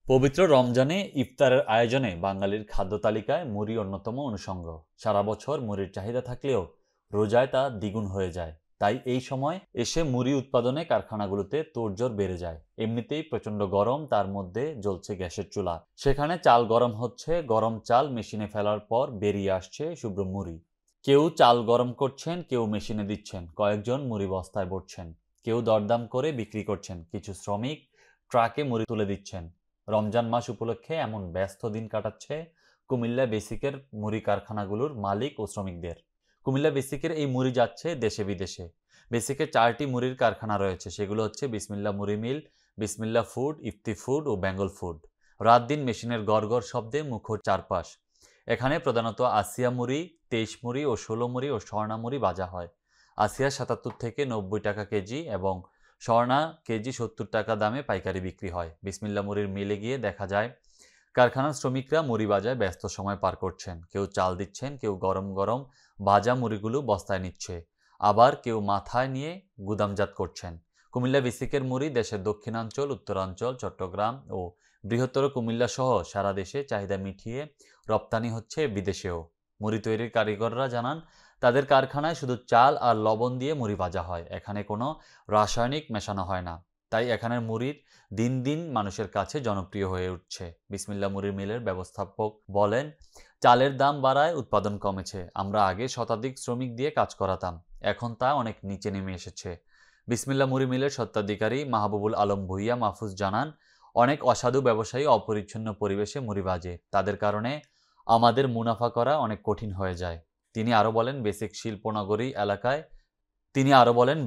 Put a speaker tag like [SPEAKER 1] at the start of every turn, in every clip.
[SPEAKER 1] পবিত্র রমজানে ইফতারের আয়োজনে বাঙালির খাদ্য তালিকায় মুড়ি অন্যতম অনুষঙ্গ। সারা বছর মুড়ির চাহিদা থাকলেও রোজায় তা দ্বিগুণ হয়ে যায়। তাই এই সময় এসে মুড়ি উৎপাদনে কারখানাগুলোতে তোড়জোড় বেড়ে যায়। এমনিতেই প্রচণ্ড গরম, তার মধ্যে জ্বলছে গ্যাসের চুলা। সেখানে চাল গরম হচ্ছে, গরম চাল মেশিনে ফেলার পর বেরিয়ে আসছে শুভ্র মুড়ি। কেউ চাল গরম করছেন, কেউ মেশিনে দিচ্ছেন, কয়েকজন মুড়ি বস্তায় ভরছেন, কেউ দরদাম করে বিক্রি করছেন, কিছু শ্রমিক ট্রাকে মুড়ি তুলে দিচ্ছেন। রমজান মাস উপলক্ষে এমন ব্যস্ত দিন কাটাচ্ছে কুমিল্লা বেসিকের মুড়ি কারখানাগুলোর মালিক ও শ্রমিকদের। কুমিল্লা বেসিকের এই মুড়ি যাচ্ছে দেশে বিদেশে। বেসিকের 4টি মুড়ির কারখানা রয়েছে, সেগুলো হচ্ছে বিসমিল্লা মুড়ি মিল, বিসমিল্লা ফুড, ইফতি ফুড ও বেঙ্গল ফুড। রাত দিন মেশিনের গড়গড় শব্দে মুখর চারপাশ। এখানে প্রধানত আসিয়া মুড়ি, 23 মুড়ি ও 16 মুড়ি ও স্বর্ণা মুড়ি ভাজা হয়। আসিয়া 77 থেকে 90 টাকা কেজি এবং স্বর্ণা কেজি 70 টাকা দামে পাইকারি বিক্রি হয়। বিসমিল্লা মুড়ির মিলে গিয়ে দেখা যায় কারখানার শ্রমিকরা মুড়ি বাজায় ব্যস্ত সময় পার করছেন। কেউ চাল দিচ্ছেন, কেউ গরম গরম ভাজা মুড়িগুলো বস্তায় নিচ্ছে, আবার কেউ মাথায় নিয়ে গুদামজাত করছেন। কুমিল্লা বেসিকের মুড়ি দেশের দক্ষিণাঞ্চল, উত্তরাঞ্চল, চট্টগ্রাম ও বৃহত্তর কুমিল্লা সহ সারা দেশে চাহিদা মিটিয়ে রপ্তানি হচ্ছে বিদেশেও। মুড়ি তৈরির কারিগররা জানান, তাদের কারখানায় শুধু চাল আর লবণ দিয়ে মুড়ি ভাজা হয়, এখানে কোনো রাসায়নিক মেশানো হয় না। তাই এখানের মুড়ির দিন দিন মানুষের কাছে জনপ্রিয় হয়ে উঠছে। বিসমিল্লা মুড়ির মিলের ব্যবস্থাপক বলেন, চালের দাম বাড়ায় উৎপাদন কমেছে। আমরা আগে শতাধিক শ্রমিক দিয়ে কাজ করাতাম, এখন তা অনেক নিচে নেমে এসেছে। বিসমিল্লা মুড়ি মিলের স্বত্বাধিকারী মাহবুবুল আলম ভুইয়া মাহফুজ জানান, অনেক অসাধু ব্যবসায়ী অপরিচ্ছন্ন পরিবেশে মুড়ি ভাজে, তাদের কারণে আমাদের মুনাফা করা অনেক কঠিন হয়ে যায়। তিনি আরও বলেন,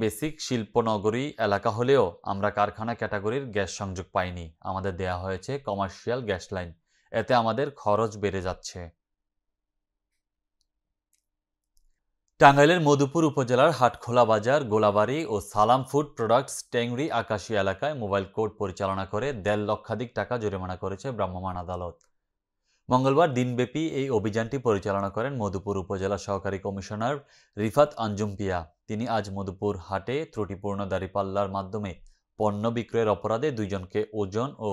[SPEAKER 1] বেসিক শিল্পনগরী এলাকা হলেও আমরা কারখানা ক্যাটাগরির গ্যাস সংযোগ পাইনি। আমাদের দেয়া হয়েছে কমার্শিয়াল গ্যাস লাইন, এতে আমাদের খরচ বেড়ে যাচ্ছে। টাঙ্গাইলের মধুপুর উপজেলার হাটখোলা বাজার, গোলাবাড়ি ও সালাম ফুড প্রোডাক্টস টেংরি আকাশী এলাকায় মোবাইল কোর্ট পরিচালনা করে 1.5 লক্ষাধিক টাকা জরিমানা করেছে ভ্রাম্যমাণ আদালত। মঙ্গলবার দিনব্যাপী এই অভিযানটি পরিচালনা করেন মধুপুর উপজেলা সহকারী কমিশনার রিফাত আঞ্জুম পিয়া। তিনি আজ মধুপুর হাটে ত্রুটিপূর্ণ দাঁড়িপাল্লার মাধ্যমে পণ্য বিক্রয়ের অপরাধে 2 জনকে ওজন ও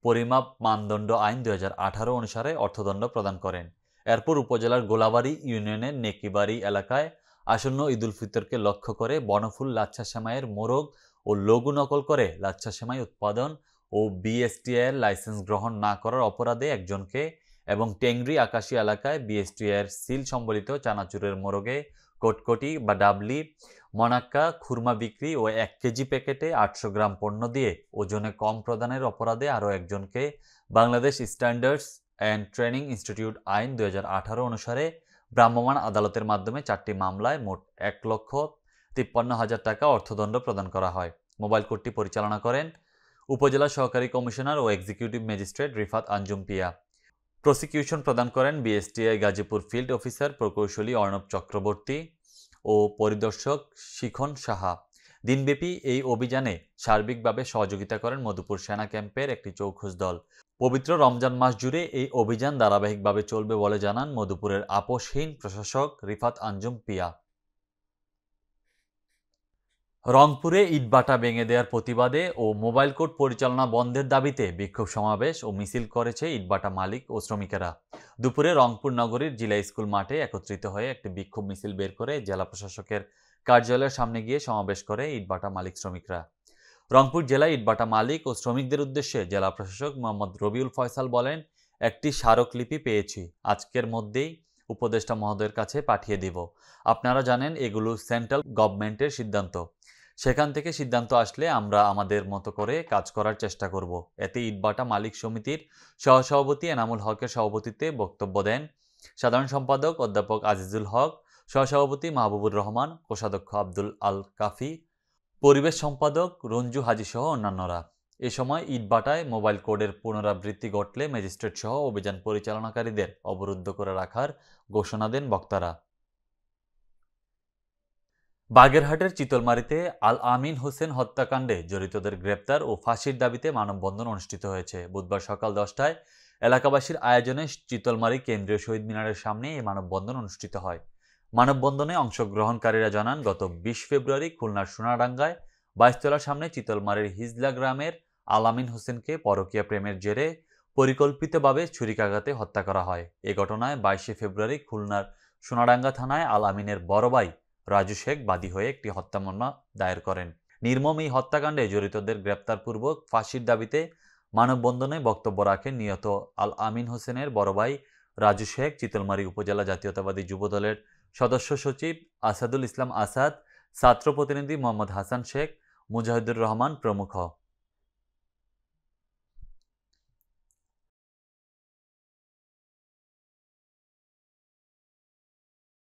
[SPEAKER 1] পরিমাপ মানদণ্ড আইন 2018 অনুসারে অর্থদণ্ড প্রদান করেন। এরপর উপজেলার গোলাবাড়ি ইউনিয়নের নেকিবাড়ি এলাকায় আসন্ন ঈদুল ফিতরকে লক্ষ্য করে বনফুল লাচ্ছা সেমাইয়ের মোরগ ও লঘু নকল করে লাচ্ছা সেমাই উৎপাদন ও বিএসটিআই লাইসেন্স গ্রহণ না করার অপরাধে একজনকে এবং টেংরি আকাশী এলাকায় বিএসটিআই সিল সম্বলিত চানাচুরের মোরগে কটকটি বা ডাবলি, মনাক্কা, খুরমা বিক্রি ও 1 কেজি প্যাকেটে 800 গ্রাম পণ্য দিয়ে ওজনে কম প্রদানের অপরাধে আরও একজনকে Bangladesh standards and training institute আইন 2018 অনুসারে ভ্রাম্যমাণ আদালতের মাধ্যমে 4টি মামলায় মোট 1,53,000 টাকা অর্থদণ্ড প্রদান করা হয়। মোবাইল কোর্টটি পরিচালনা করেন উপজেলা সহকারী কমিশনার ও এক্সিকিউটিভ ম্যাজিস্ট্রেট রিফাত আঞ্জুম পিয়া। প্রসিকিউশন প্রদান করেন বিএসটিআই গাজীপুর ফিল্ড অফিসার প্রকৌশলী অর্ণব চক্রবর্তী ও পরিদর্শক শিখন সাহা। দিনব্যাপী এই অভিযানে সার্বিকভাবে সহযোগিতা করেন মধুপুর সেনা ক্যাম্পের একটি চৌখুশ দল। পবিত্র রমজান মাস জুড়ে এই অভিযান ধারাবাহিকভাবে চলবে বলে জানান মধুপুরের আপোষহীন প্রশাসক রিফাত আঞ্জুম পিয়া। রংপুরে ইটভাটা ভেঙে দেওয়ার প্রতিবাদে ও মোবাইল কোর্ট পরিচালনা বন্ধের দাবিতে বিক্ষোভ সমাবেশ ও মিছিল করেছে ইটভাটা মালিক ও শ্রমিকেরা। দুপুরে রংপুর নগরীর জিলা স্কুল মাঠে একত্রিত হয়ে একটি বিক্ষোভ মিছিল বের করে জেলা প্রশাসকের কার্যালয়ের সামনে গিয়ে সমাবেশ করে ইটভাটা মালিক শ্রমিকরা। রংপুর জেলায় ইটভাটা মালিক ও শ্রমিকদের উদ্দেশ্যে জেলা প্রশাসক মোহাম্মদ রবিউল ফয়সাল বলেন, একটি স্মারকলিপি পেয়েছি, আজকের মধ্যেই উপদেষ্টা মহোদয়ের কাছে পাঠিয়ে দিব। আপনারা জানেন এগুলো সেন্ট্রাল গভর্নমেন্টের সিদ্ধান্ত, সেখান থেকে সিদ্ধান্ত আসলে আমরা আমাদের মতো করে কাজ করার চেষ্টা করব। এতে ইটভাটা মালিক সমিতির সহসভাপতি এনামুল হকের সভাপতিত্বে বক্তব্য দেন সাধারণ সম্পাদক অধ্যাপক আজিজুল হক, সহসভাপতি মাহবুবুর রহমান, কোষাধ্যক্ষ আব্দুল আল কাফি, পরিবেশ সম্পাদক রঞ্জু হাজি সহ অন্যান্যরা। এ সময় ইটভাটায় মোবাইল কোডের পুনরাবৃত্তি ঘটলে ম্যাজিস্ট্রেট সহ অভিযান পরিচালনাকারীদের অবরুদ্ধ করে রাখার ঘোষণা দেন বক্তারা। বাগেরহাটের চিতলমারীতে আল আমিন হোসেন হত্যাকাণ্ডে জড়িতদের গ্রেপ্তার ও ফাঁসির দাবিতে মানববন্ধন অনুষ্ঠিত হয়েছে। বুধবার সকাল 10টায় এলাকাবাসীর আয়োজনে চিতলমারী কেন্দ্রীয় শহীদ মিনারের সামনে এই মানববন্ধন অনুষ্ঠিত হয়। মানববন্ধনে অংশগ্রহণকারীরা জানান, গত 20 ফেব্রুয়ারি খুলনার সোনাডাঙ্গায় 22 তলার সামনে চিতলমারীর হিজলা গ্রামের আল আমিন হোসেনকে পরকীয়া প্রেমের জেরে পরিকল্পিতভাবে ছুরিকাঘাতে হত্যা করা হয়। এ ঘটনায় 22শে ফেব্রুয়ারি খুলনার সোনাডাঙ্গা থানায় আল আমিনের বড় ভাই রাজু শেখ বাদী হয়ে একটি হত্যা মামলা দায়ের করেন। নির্মম এই হত্যাকাণ্ডে জড়িতদের গ্রেপ্তারপূর্বক ফাঁসির দাবিতে মানববন্ধনে বক্তব্য রাখেন নিহত আল আমিন হোসেনের বড় ভাই রাজু শেখ, চিতলমারী উপজেলা জাতীয়তাবাদী যুবদলের সদস্য সচিব আসাদুল ইসলাম আসাদ, ছাত্র প্রতিনিধি মোহাম্মদ হাসান শেখ, মুজাহিদুর রহমান প্রমুখ।